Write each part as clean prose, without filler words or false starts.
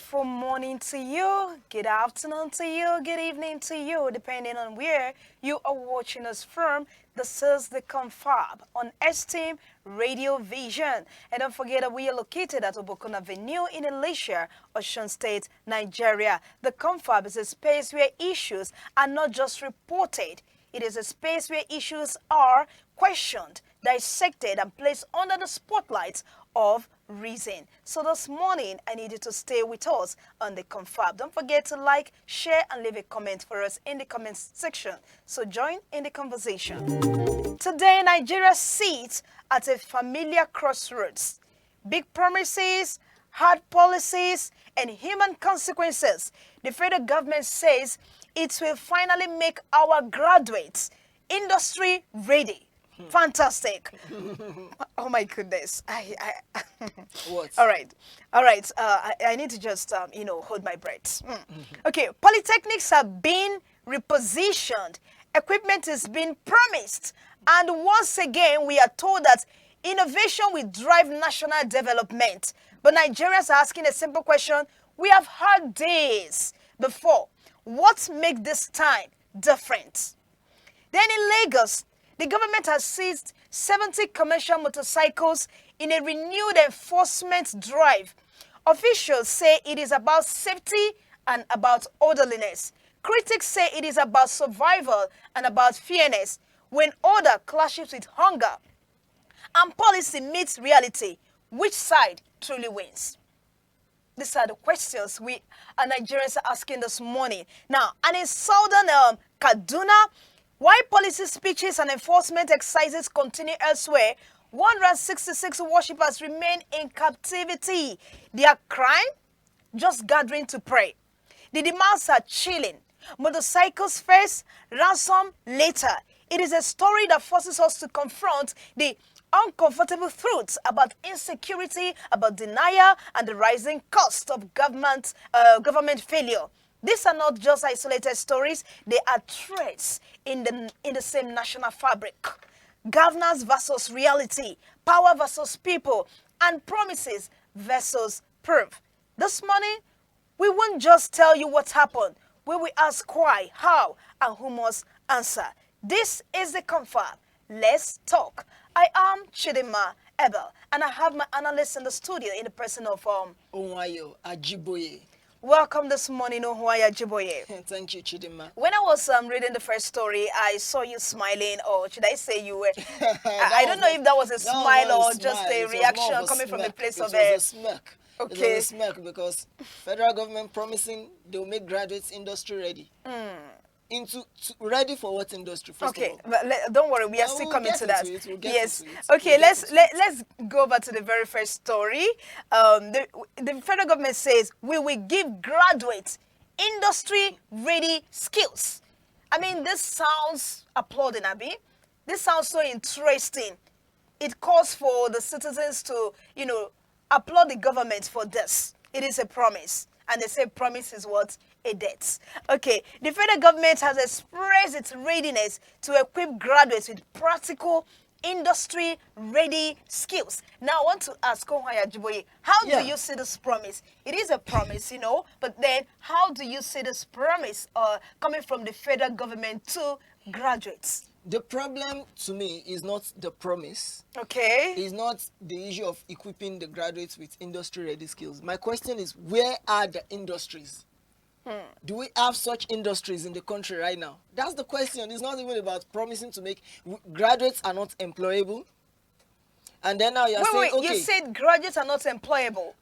wonderful morning to you, good afternoon to you, good evening to you, depending on where you are watching us from. This is the Confab on Esteem Radio Vision. And don't forget that we are located at Obokun Avenue in Elisha, Osun State, Nigeria. The Confab is a space where issues are not just reported. It is a space where issues are questioned, dissected, and placed under the spotlight of reason. So this morning, I need you to stay with us on the Confab. Don't forget to like, share, and leave a comment for us in the comment section. So join in the conversation. Today, Nigeria sits at a familiar crossroads. Big promises, hard policies, and human consequences. The federal government says it will finally make our graduates industry ready. Fantastic. Oh my goodness. What? All right. I need to just, hold my breath. Okay. Polytechnics are being repositioned. Equipment is being promised. And once again, we are told that innovation will drive national development. But Nigerians are asking a simple question. We have had days before. What makes this time different? Then in Lagos, the government has seized 70 commercial motorcycles in a renewed enforcement drive. Officials say it is about safety and about orderliness. Critics say it is about survival and about fairness. When order clashes with hunger and policy meets reality, which side truly wins? These are the questions we Nigerians are asking this morning. Now, and in southern Kaduna, while policy speeches and enforcement exercises continue elsewhere, 166 worshippers remain in captivity. Their crime? Just gathering to pray. The demands are chilling. Motorcycles first, ransom later. It is a story that forces us to confront the uncomfortable truths about insecurity, about denial, and the rising cost of government failure. These are not just isolated stories, they are threads in the same national fabric. Governance versus reality, power versus people, and promises versus proof. This morning, we won't just tell you what happened. We will ask why, how, and who must answer. This is the Confab. Let's talk. I am Chidima Abel, and I have my analyst in the studio in the person of Ohunayo, Ajiboye. Welcome this morning, Ohunayo, Ajiboye. Thank you, Chidima. When I was reading the first story, I saw you smiling, or should I say you were... I don't know if that was a smile or just a reaction coming from the place of a smirk. Okay. It was a smirk because federal government promising they'll make graduates industry ready. Ready for what industry? First of all. But don't worry, we are still coming to that. We'll yes. Into it. Okay, let's go back to the very first story. The federal government says we will give graduates industry-ready skills. I mean, this sounds applauding, Abby. This sounds so interesting. It calls for the citizens to, applaud the government for this. It is a promise. And they say promise is what? A debt. Okay, the federal government has expressed its readiness to equip graduates with practical, industry-ready skills. Now, I want to ask Ohunayo Ajiboye, how do you see this promise? It is a promise, but then how do you see this promise coming from the federal government to graduates? The problem to me is not the promise. Okay. It's not the issue of equipping the graduates with industry-ready skills. My question is, where are the industries? Do we have such industries in the country right now? That's the question. It's not even about promising to make... Graduates are not employable. And then now you're saying, okay... You said graduates are not employable.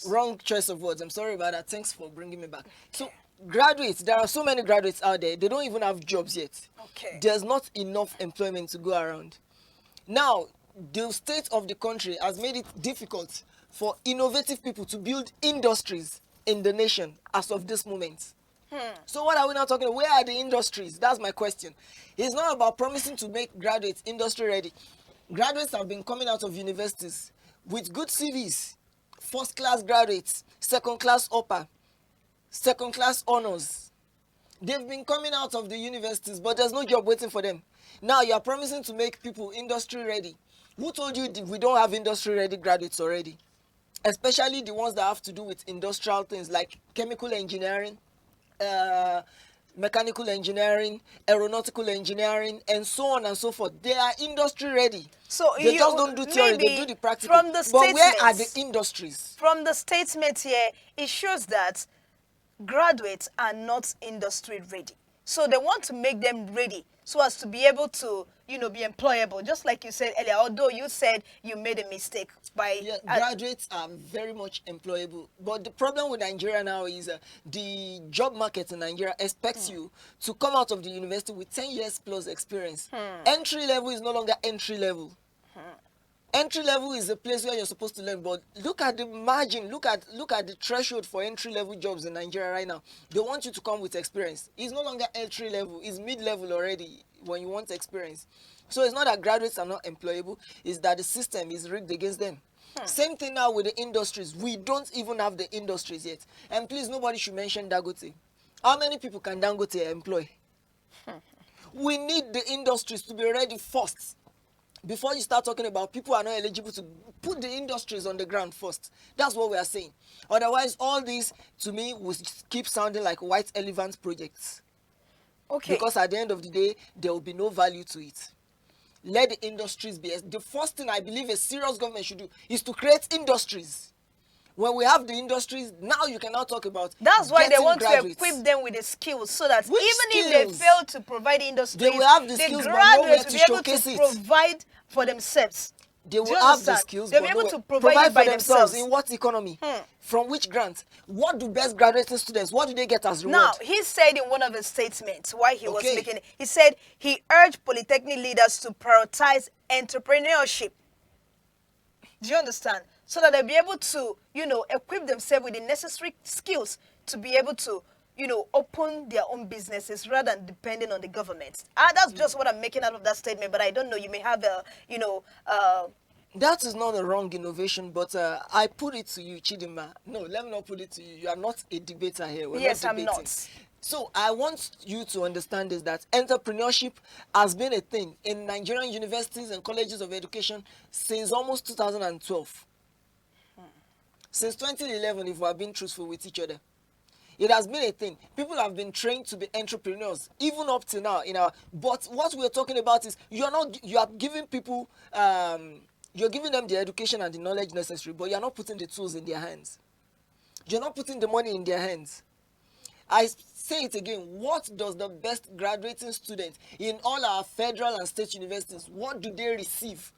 Wrong choice of words. I'm sorry about that. Thanks for bringing me back. So, graduates, there are so many graduates out there. They don't even have jobs yet. Okay. There's not enough employment to go around. Now, the state of the country has made it difficult for innovative people to build industries in the nation as of this moment. So what are we now talking about? Where are the industries? That's my question. It's not about promising to make graduates industry ready. Graduates have been coming out of universities with good CVs, first class graduates, second class upper, second class honors. They've been coming out of the universities, but there's no job waiting for them. Now you're promising to make people industry ready. Who told you we don't have industry ready graduates already? especially the ones that have to do with industrial things like chemical engineering, uh, mechanical engineering, aeronautical engineering, and so on and so forth. They are industry ready. So They just don't do theory, they do the practical. from the But where are the statements, industries? from the statement here, it shows that graduates are not industry ready. So they want to make them ready so as to be able to, be employable. Just like you said earlier, although you said you made a mistake by... Yeah, graduates are very much employable. But the problem with Nigeria now is the job market in Nigeria expects you to come out of the university with 10 years plus experience. Entry level is no longer entry level. Entry level is a place where you're supposed to learn, but look at the margin, look at the threshold for entry level jobs in Nigeria right now. They want you to come with experience. It's no longer entry level, it's mid level already when you want experience. So it's not that graduates are not employable, it's that the system is rigged against them. Same thing now with the industries. We don't even have the industries yet. And please, nobody should mention Dangote. How many people can Dangote employ? We need the industries to be ready first. Before you start talking about people are not eligible, to put the industries on the ground first. That's what we are saying. Otherwise, all these, to me, will keep sounding like white elephant projects. Okay. Because at the end of the day, there will be no value to it. Let the industries be. The first thing I believe a serious government should do is to create industries. When we have the industries, now you can now talk about That's why they want graduates. to equip them with the skills so that Which even if they skills? fail to provide industries, They will have the skills, but nowhere graduates to will be able showcase to it. provide for themselves. They Do will you have the understand? skills, They'll but be able nowhere. to provide it by for themselves. In what economy? From which grant? What do best graduating students, what do they get as reward? Now, he said in one of his statements, while he was Okay. making it, he said he urged polytechnic leaders to prioritize entrepreneurship. Do you understand? So that they'll be able to, equip themselves with the necessary skills to be able to, open their own businesses rather than depending on the government. That's just what I'm making out of that statement, but I don't know. You may have a, That is not a wrong innovation, but I put it to you, Chidima. No, let me not put it to you. You are not a debater here. We're yes, not I'm debating. not. So I want you to understand is that entrepreneurship has been a thing in Nigerian universities and colleges of education since almost 2012. Since 2011, if we are being truthful with each other. It has been a thing. People have been trained to be entrepreneurs, even up to now. But what we're talking about is you are giving people, you're giving them the education and the knowledge necessary, but you're not putting the tools in their hands. You're not putting the money in their hands. I say it again, what does the best graduating student in all our federal and state universities, what do they receive?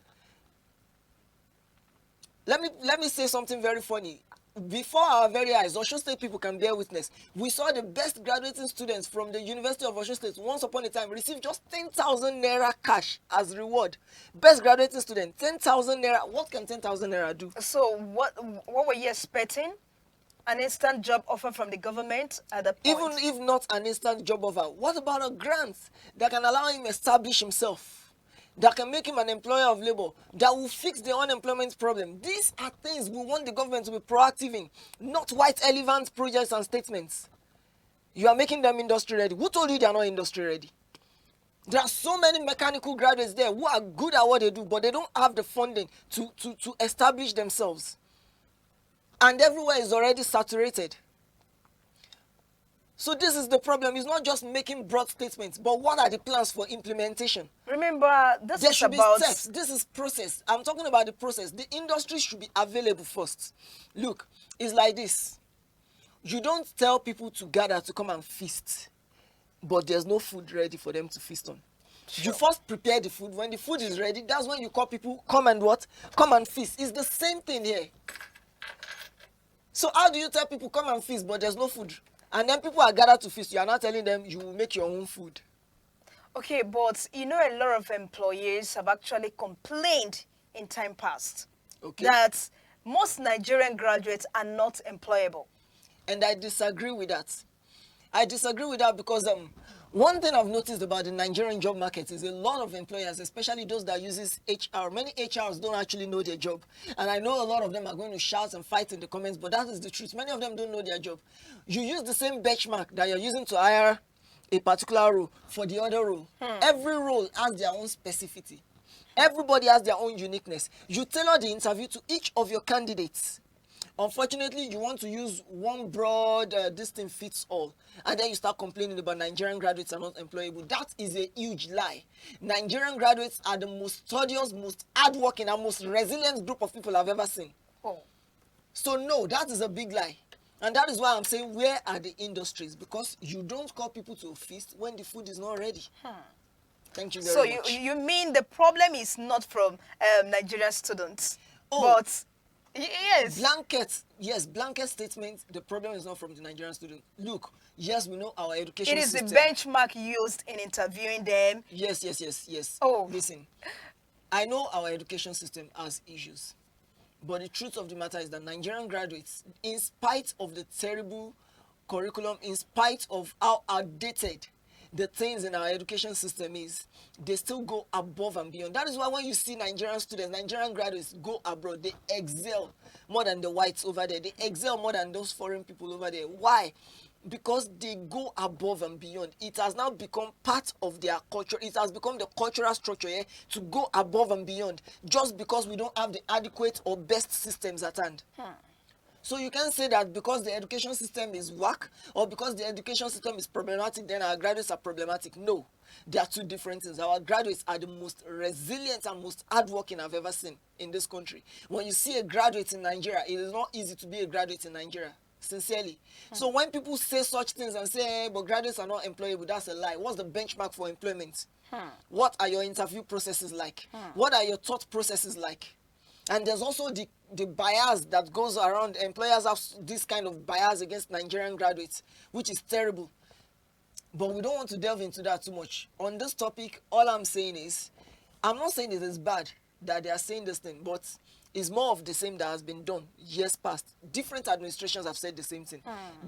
Let me say something very funny. Before our very eyes, Osun State people can bear witness. We saw the best graduating students from the University of Osun State once upon a time receive just 10,000 naira cash as reward. Best graduating student, 10,000 naira. What can 10,000 naira do? So what were you expecting? An instant job offer from the government at the point? Even if not an instant job offer, what about a grant that can allow him establish himself? That can make him an employer of labor, that will fix the unemployment problem. These are things we want the government to be proactive in, not white elephant projects and statements. You are making them industry ready. Who told you they are not industry ready? There are so many mechanical graduates there who are good at what they do, but they don't have the funding to establish themselves. And everywhere is already saturated. So this is the problem. It's not just making broad statements, but what are the plans for implementation? Remember, this There is should about... be steps. This is process. I'm talking about the process. The industry should be available first. Look, it's like this. You don't tell people to gather to come and feast, but there's no food ready for them to feast on. Sure. You first prepare the food. When the food is ready, that's when you call people, come and what? Come and feast. It's the same thing here. So how do you tell people come and feast, but there's no food? And then people are gathered to feast. You are not telling them you will make your own food. Okay, but a lot of employers have actually complained in time past that most Nigerian graduates are not employable. And I disagree with that. I disagree with that because one thing I've noticed about the Nigerian job market is a lot of employers, especially those that uses HR. Many HRs don't actually know their job. And I know a lot of them are going to shout and fight in the comments, but that is the truth. Many of them don't know their job. You use the same benchmark that you're using to hire a particular role for the other role. Every role has their own specificity. Everybody has their own uniqueness. You tailor the interview to each of your candidates. Unfortunately, you want to use one broad, this thing fits all, and then you start complaining about Nigerian graduates are not employable. That is a huge lie. Nigerian graduates are the most studious, most hardworking, and most resilient group of people I've ever seen. Oh. So no, that is a big lie. And that is why I'm saying, where are the industries? Because you don't call people to a feast when the food is not ready. Thank you very much. So you mean the problem is not from Nigerian students, Oh. but yes. Blanket statement, the problem is not from the Nigerian student. Look, yes, we know our education It is system. the benchmark used in interviewing them. Yes. Oh. Listen, I know our education system has issues. But the truth of the matter is that Nigerian graduates, in spite of the terrible curriculum, in spite of how outdated the things in our education system is, they still go above and beyond. That is why when you see Nigerian students, Nigerian graduates go abroad, they excel more than the whites over there. They excel more than those foreign people over there. Why? Because they go above and beyond. It has now become part of their culture. It has become the cultural structure here to go above and beyond, just because we don't have the adequate or best systems at hand. So you can't say that because the education system is whack or because the education system is problematic, then our graduates are problematic. No, they are two different things. Our graduates are the most resilient and most hardworking I've ever seen in this country. When you see a graduate in Nigeria, it is not easy to be a graduate in Nigeria. Sincerely. So when people say such things and say, hey, but graduates are not employable, that's a lie. What's the benchmark for employment? What are your interview processes like? What are your thought processes like? And there's also the bias that goes around. Employers have this kind of bias against Nigerian graduates, which is terrible. But we don't want to delve into that too much. On this topic, all I'm saying is, I'm not saying it is bad that they are saying this thing, but it's more of the same that has been done years past. Different administrations have said the same thing.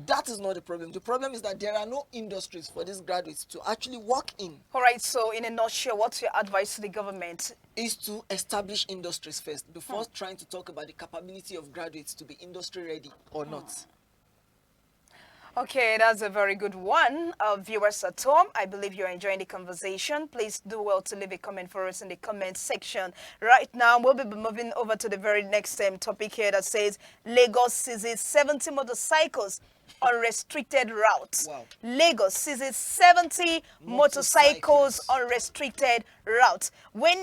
That is not the problem. The problem is that there are no industries for these graduates to actually work in. All right, so in a nutshell, what's your advice to the government? Is to establish industries first before trying to talk about the capability of graduates to be industry ready or not. Okay, that's a very good one. Viewers at home, I believe you're enjoying the conversation. Please do well to leave a comment for us in the comment section. Right now, we'll be moving over to the very next topic here that says Lagos seizes 70 motorcycles on restricted routes. Wow. Lagos seizes 70 motorcycles on restricted routes. When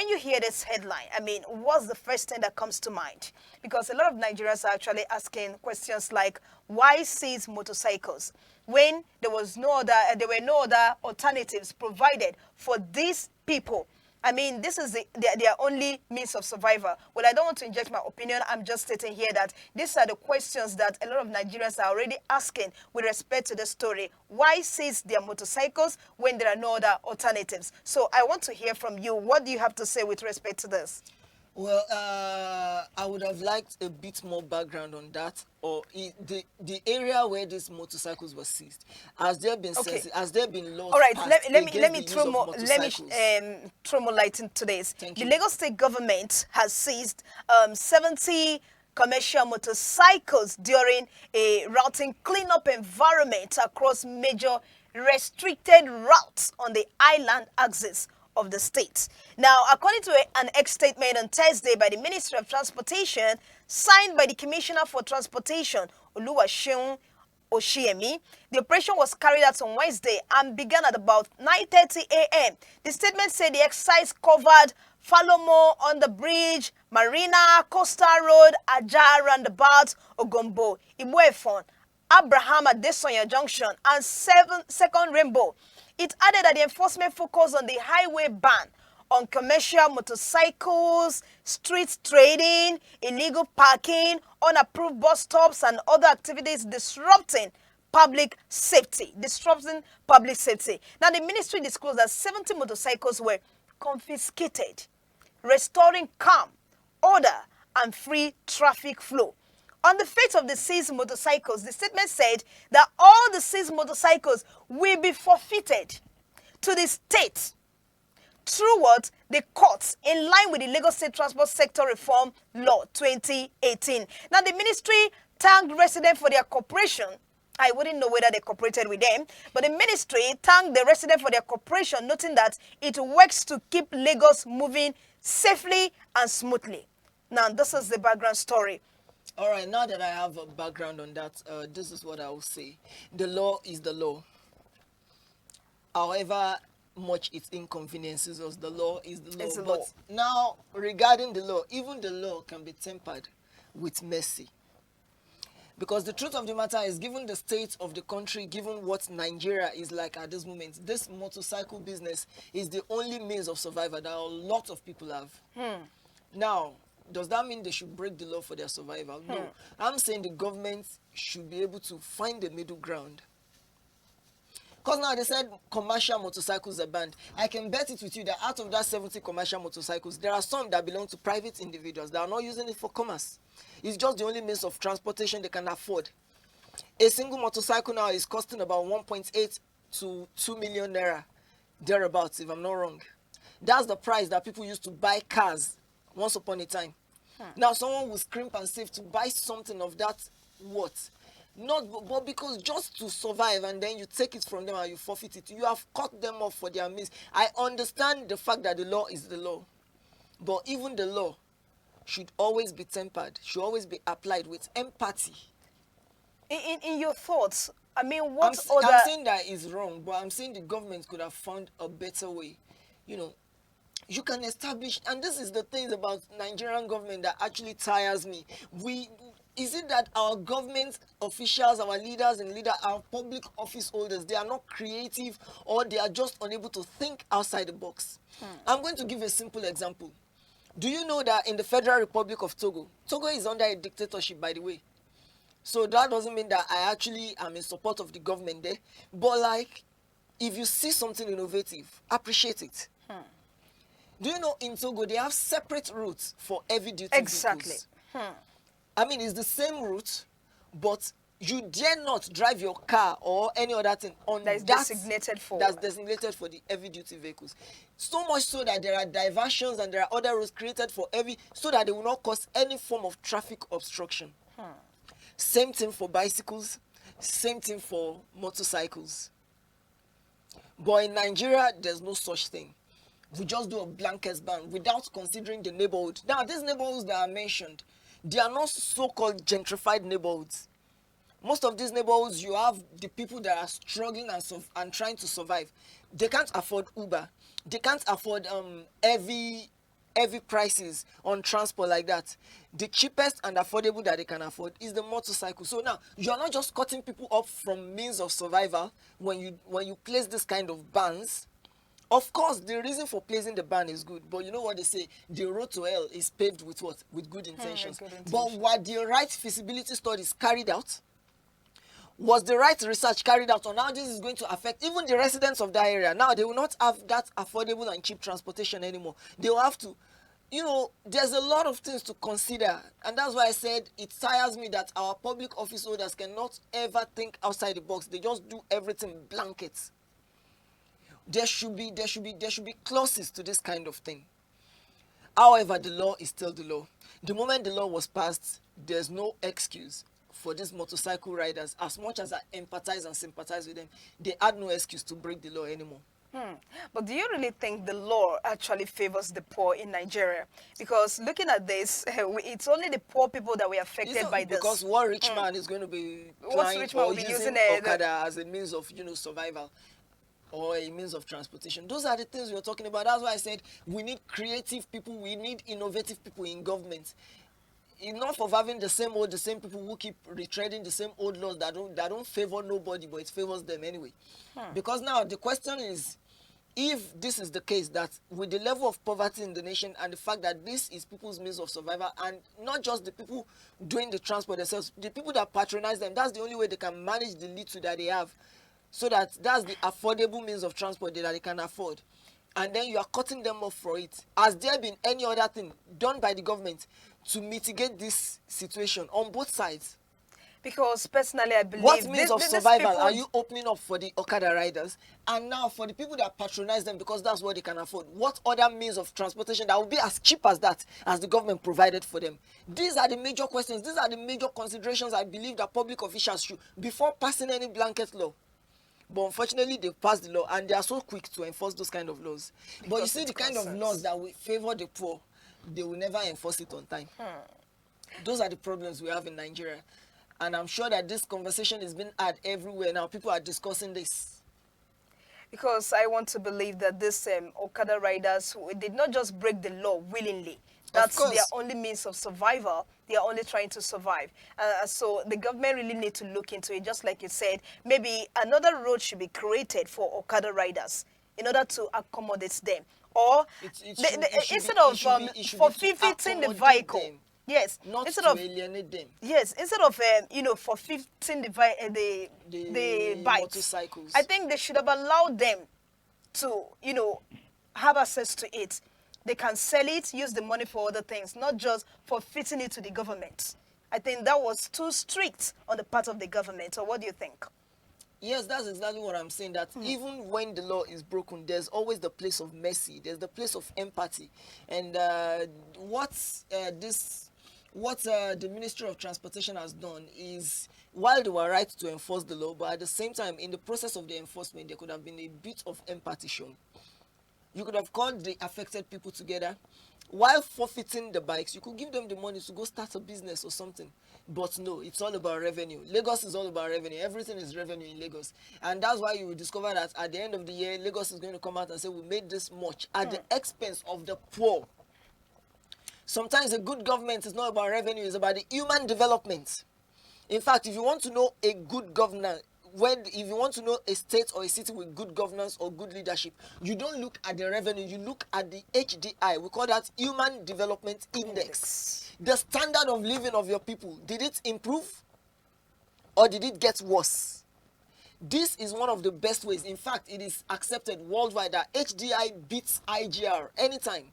you hear this headline, I mean, what's the first thing that comes to mind? Because a lot of Nigerians are actually asking questions like, why seize motorcycles when there were no other alternatives provided for these people? I mean, this is their only means of survival. Well, I don't want to inject my opinion. I'm just stating here that these are the questions that a lot of Nigerians are already asking with respect to the story. Why seize their motorcycles when there are no other alternatives? So I want to hear from you. What do you have to say with respect to this? Well, I would have liked a bit more background on that, or the area where these motorcycles were seized. Has there been has there been laws? All right, passed let me against the throw use of more motorcycles? throw more light into this. Thank The you. Lagos State government has seized 70 commercial motorcycles during a routing cleanup environment across major restricted routes on the island axis of the state. Now, according to an ex-statement on Thursday by the Ministry of Transportation, signed by the Commissioner for Transportation, Oluwaseun Oshiemi, the operation was carried out on Wednesday and began at about 9:30 a.m. The statement said the exercise covered Falomo on the bridge, Marina, Coastal Road, Ajah Roundabout, Ogombo, Imuefon, Abraham Adesoya Junction, and Second Rainbow. It added that the enforcement focused on the highway ban on commercial motorcycles, street trading, illegal parking, unapproved bus stops, and other activities disrupting public safety. Now, the ministry disclosed that 70 motorcycles were confiscated, restoring calm, order, and free traffic flow. On the fate of the seized motorcycles, the statement said that all the seized motorcycles will be forfeited to the state through what? The courts, in line with the Lagos State Transport Sector Reform Law 2018. Now, the ministry thanked residents for their cooperation. I wouldn't know whether they cooperated with them, but the ministry thanked the residents for their cooperation, noting that it works to keep Lagos moving safely and smoothly. Now, this is the background story. All right, now that I have a background on that, this is what I will say. The law is the law. However much it inconveniences us, the law is the law. It's the But law. now, regarding the law, even the law can be tempered with mercy. Because the truth of the matter is, given the state of the country, given what Nigeria is like at this moment, this motorcycle business is the only means of survival that a lot of people have. Now, does that mean they should break the law for their survival? No. I'm saying the government should be able to find a middle ground. Because now they said commercial motorcycles are banned. I can bet it with you that out of that 70 commercial motorcycles, there are some that belong to private individuals that are not using it for commerce. It's just the only means of transportation they can afford. A single motorcycle now is costing about 1.8 to 2 million naira, thereabouts, if I'm not wrong. That's the price that people used to buy cars once upon a time. Now someone will scrimp and save to buy something of that worth. Not but because just to survive, and then you take it from them and you forfeit it. You have cut them off for their means. I understand the fact that the law is the law, but even the law should always be tempered, should always be applied with empathy. In your thoughts, I mean, I'm what other... saying that is wrong, but I'm saying the government could have found a better way. You know, you can establish, and this is the things about Nigerian government that actually tires me. Is it that our government officials, our leaders and our public office holders, they are not creative, or they are just unable to think outside the box? I'm going to give a simple example. Do you know that in the Federal Republic of Togo, Togo is under a dictatorship, by the way. So that doesn't mean that I actually am in support of the government there. But like, if you see something innovative, appreciate it. Do you know in Togo they have separate routes for heavy duty Exactly. vehicles? I mean, it's the same route, but you dare not drive your car or any other thing on That is designated for... that's designated for the heavy duty vehicles. So much so that there are diversions and there are other routes created for heavy, so that they will not cause any form of traffic obstruction. Same thing for bicycles, same thing for motorcycles. But in Nigeria, there's no such thing. We just do a blanket ban without considering the neighborhood. Now, these neighborhoods that are mentioned, they are not so-called gentrified neighborhoods. Most of these neighborhoods, you have the people that are struggling and trying to survive. They can't afford Uber. They can't afford heavy prices on transport like that. The cheapest and affordable that they can afford is the motorcycle. So now, you are not just cutting people up from means of survival when you place this kind of bans. Of course, the reason for placing the ban is good, but you know what they say, the road to hell is paved with what? With good intentions. But were the right feasibility studies carried out? Was the right research carried out on how this is going to affect even the residents of that area? Now, they will not have that affordable and cheap transportation anymore. They will have to, you know, there's a lot of things to consider. And that's why I said it tires me that our public office holders cannot ever think outside the box. They just do everything blankets. There should be clauses to this kind of thing. However, the law is still the law. The moment the law was passed, there's no excuse for these motorcycle riders. As much as I empathize and sympathize with them, they had no excuse to break the law anymore. But do you really think the law actually favors the poor in Nigeria? Because looking at this, it's only the poor people that were affected by this. Because what rich man is going to be using Okada as a means of, you know, survival, or a means of transportation? Those are the things we're talking about. That's why I said we need creative people, we need innovative people in government. Enough of having the same people who keep retreading the same old laws that don't favor nobody, but it favors them anyway. Because now the question is, if this is the case, that with the level of poverty in the nation and the fact that this is people's means of survival, and not just the people doing the transport themselves, the people that patronize them, that's the only way they can manage the little that they have. So that's the affordable means of transport that they can afford. And then you are cutting them off for it. Has there been any other thing done by the government to mitigate this situation on both sides? Because personally, I believe... What means of survival are you opening up for the Okada riders? And now for the people that patronize them because that's what they can afford, what other means of transportation that will be as cheap as that, as the government provided for them? These are the major questions. These are the major considerations I believe that public officials should, before passing any blanket law. But unfortunately, they passed the law and they are so quick to enforce those kind of laws. But you see, the kind of laws that will favor the poor, they will never enforce it on time. Those are the problems we have in Nigeria. And I'm sure that this conversation is being had everywhere now. People are discussing this. Because I want to believe that these Okada riders who did not just break the law willingly. Of That's their course. only means of survival. They are only trying to survive. So the government really need to look into it. Just like you said, maybe another road should be created for Okada riders in order to accommodate them. Or instead of forfeiting the vehicle. Them, yes, not instead to of alienate them. yes, instead of forfeiting the bikes, motorcycles. I think they should have allowed them to have access to it. They can sell it, use the money for other things, not just forfeiting it to the government. I think that was too strict on the part of the government. Or what do you think? Yes, that's exactly what I'm saying. That even when the law is broken, there's always the place of mercy. There's the place of empathy. And what the Ministry of Transportation has done is, while they were right to enforce the law, but at the same time, in the process of the enforcement, there could have been a bit of empathy shown. You could have called the affected people together. While forfeiting the bikes, you could give them the money to go start a business or something. But no, it's all about revenue. Lagos is all about revenue. Everything is revenue in Lagos. And that's why you will discover that at the end of the year, Lagos is going to come out and say, we made this much at the expense of the poor. Sometimes a good government is not about revenue, it's about the human development. In fact, if you want to know a good governor, if you want to know a state or a city with good governance or good leadership, you don't look at the revenue, you look at the HDI. We call that Human Development Index. The standard of living of your people, did it improve or did it get worse? This is one of the best ways. In fact, it is accepted worldwide that HDI beats IGR anytime.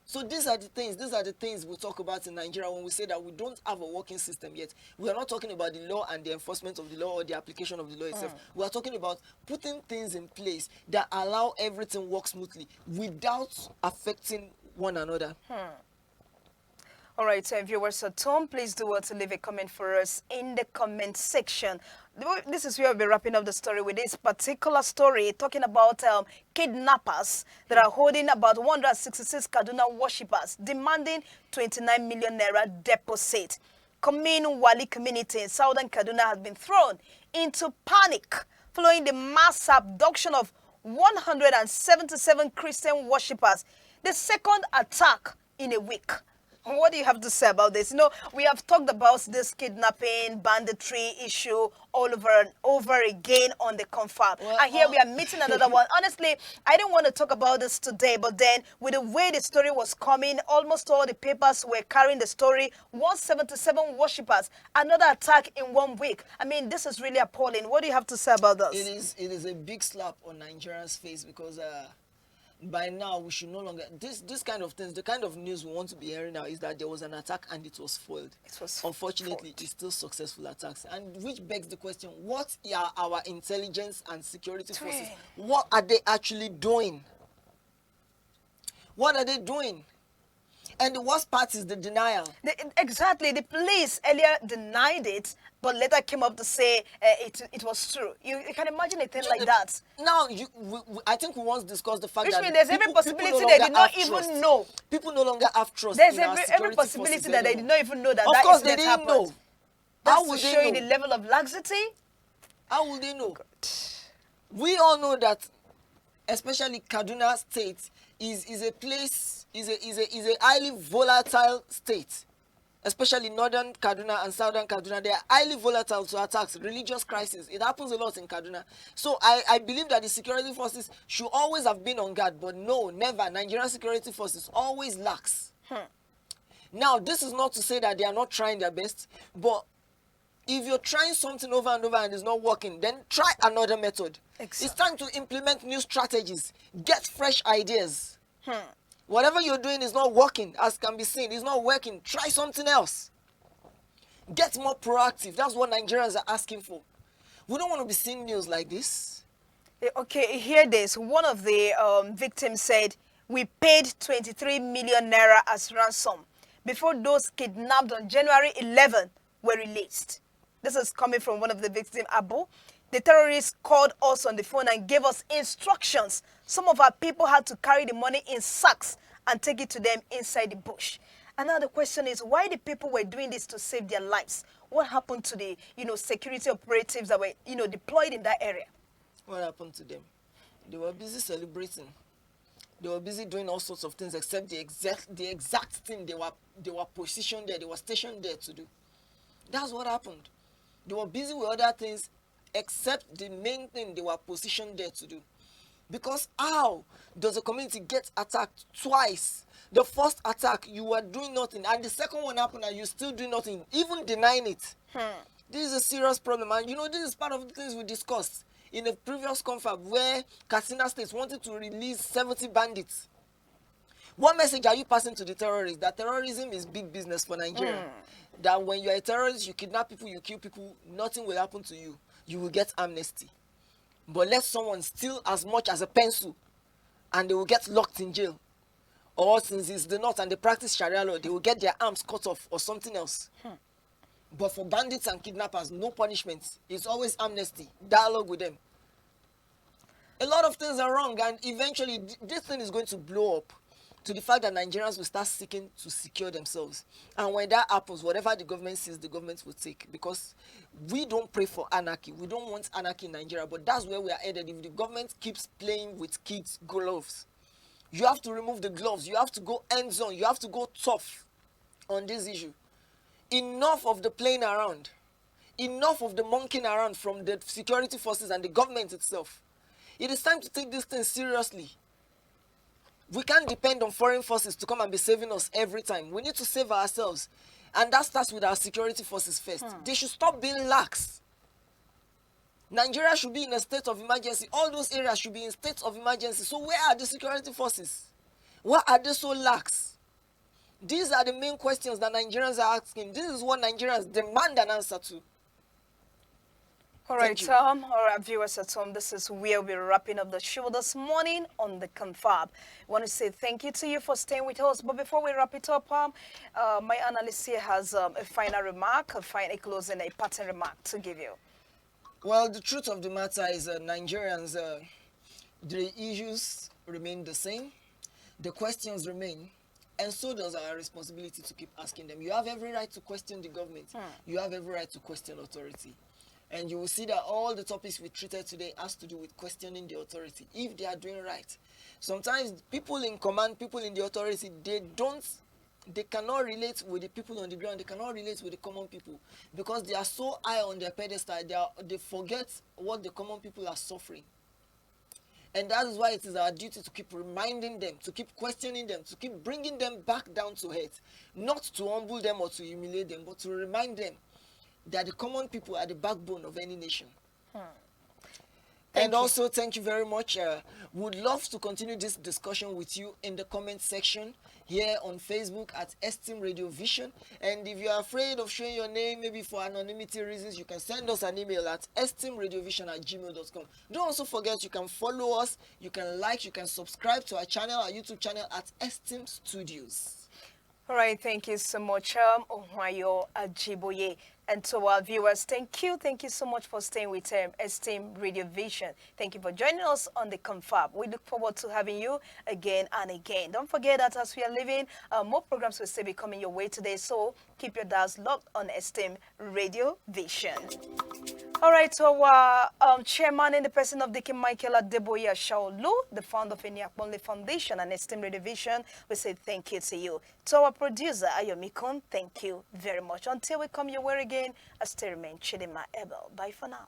So these are the things we talk about in Nigeria when we say that we don't have a working system yet. We are not talking about the law and the enforcement of the law or the application of the law itself. We are talking about putting things in place that allow everything work smoothly without affecting one another. All right, so viewers at home, please do well to leave a comment for us in the comment section. This is where we'll be wrapping up the story with this particular story, talking about kidnappers that are holding about 166 Kaduna worshippers, demanding 29 million naira deposit. Kamin Wali community in southern Kaduna has been thrown into panic following the mass abduction of 177 Christian worshippers, the second attack in a week. What do you have to say about this? We have talked about this kidnapping, banditry issue all over and over again on the Confab. And here we are meeting another one. Honestly, I didn't want to talk about this today, but then with the way the story was coming, almost all the papers were carrying the story. 177 worshippers, another attack in 1 week. I mean, this is really appalling. What do you have to say about this? It is a big slap on Nigerians' face because by now we should no longer this kind of things. The kind of news we want to be hearing now is that there was an attack and it was foiled. Unfortunately, it's still successful attacks, and which begs the question: what are our intelligence and security forces? What are they actually doing? What are they doing? And the worst part is the denial. Exactly. The police earlier denied it, but later came up to say it was true. You can imagine a thing like that. Now, I think we once discussed the fact that there's every possibility they did not even know. People no longer have trust. There's every possibility that they did not even know that of that course they incident didn't happened. know. How would they know? The level of laxity. How will they know? We all know that, especially Kaduna State is a place. Is a highly volatile state, especially northern Kaduna and southern Kaduna. They are highly volatile to attacks, religious crisis. It happens a lot in Kaduna. So I believe that the security forces should always have been on guard, but no, never. Nigerian security forces always lax. Now, this is not to say that they are not trying their best, but if you're trying something over and over and it's not working, then try another method. Exactly. It's time to implement new strategies, get fresh ideas. Whatever you're doing is not working, as can be seen. It's not working. Try something else. Get more proactive. That's what Nigerians are asking for. We don't want to be seeing news like this. Okay, hear this. One of the victims said, we paid 23 million naira as ransom before those kidnapped on January 11 were released. This is coming from one of the victims, Abel. The terrorists called us on the phone and gave us instructions. Some of our people had to carry the money in sacks and take it to them inside the bush. And now the question is, why the people were doing this to save their lives? What happened to the, security operatives that were, deployed in that area? What happened to them? They were busy celebrating. They were busy doing all sorts of things except the exact thing they were positioned there, they were stationed there to do. That's what happened. They were busy with other things except the main thing they were positioned there to do. Because how does a community get attacked twice? The first attack, you were doing nothing, and the second one happened and you still doing nothing, even denying it. This is a serious problem, and this is part of the things we discussed in a previous confab where Katsina State wanted to release 70 bandits. What message are you passing to the terrorists? That terrorism is big business for Nigeria. That when you're a terrorist, you kidnap people, you kill people, nothing will happen to you. You will get amnesty. But let someone steal as much as a pencil and they will get locked in jail. Or since it's the north and they practice Sharia law, they will get their arms cut off or something else. But for bandits and kidnappers, no punishment. It's always amnesty, dialogue with them. A lot of things are wrong, and eventually this thing is going to blow up to the fact that Nigerians will start seeking to secure themselves. And when that happens, whatever the government says, the government will take. Because we don't pray for anarchy. We don't want anarchy in Nigeria, but that's where we are headed. If the government keeps playing with kids' gloves, you have to remove the gloves. You have to go hands-on. You have to go tough on this issue. Enough of the playing around. Enough of the monkeying around from the security forces and the government itself. It is time to take this thing seriously. We can't depend on foreign forces to come and be saving us every time. We need to save ourselves. And that starts with our security forces first. They should stop being lax. Nigeria should be in a state of emergency. All those areas should be in states of emergency. So where are the security forces? Why are they so lax? These are the main questions that Nigerians are asking. This is what Nigerians demand an answer to. All right, Tom. All right, viewers at home, this is where we're wrapping up the show this morning on the Confab. I want to say thank you to you for staying with us. But before we wrap it up, my analyst here has a final remark, a closing, a parting remark to give you. Well, the truth of the matter is Nigerians, the issues remain the same. The questions remain. And so does our responsibility to keep asking them. You have every right to question the government. You have every right to question authority. And you will see that all the topics we treated today has to do with questioning the authority, if they are doing right. Sometimes people in command, people in the authority, they cannot relate with the people on the ground. They cannot relate with the common people because they are so high on their pedestal. They forget what the common people are suffering. And that is why it is our duty to keep reminding them, to keep questioning them, to keep bringing them back down to earth. Not to humble them or to humiliate them, but to remind them that the common people are the backbone of any nation. And also, thank you very much. Would love to continue this discussion with you in the comment section here on Facebook at Esteem Radio Vision. And if you're afraid of showing your name, maybe for anonymity reasons, you can send us an email at esteemradiovision@gmail.com. Don't also forget you can follow us, you can like, you can subscribe to our channel, our YouTube channel at Esteem Studios. All right, thank you so much, Ohunayo, Ajiboye. And to our viewers, thank you so much for staying with Esteem Radio Vision. Thank you for joining us on the Confab. We look forward to having you again and again. Don't forget that as we are leaving, more programs will still be coming your way today, so keep your dials locked on Esteem Radio Vision. All right, so our chairman in the person of Dike Michael Adeboye Shaolu, the founder of Eniakponle Foundation and Esteem Radio Vision, we say thank you to you. To our producer, Ayomikon, thank you very much. Until we come your way again, I still remain Chidima Abel. Bye for now.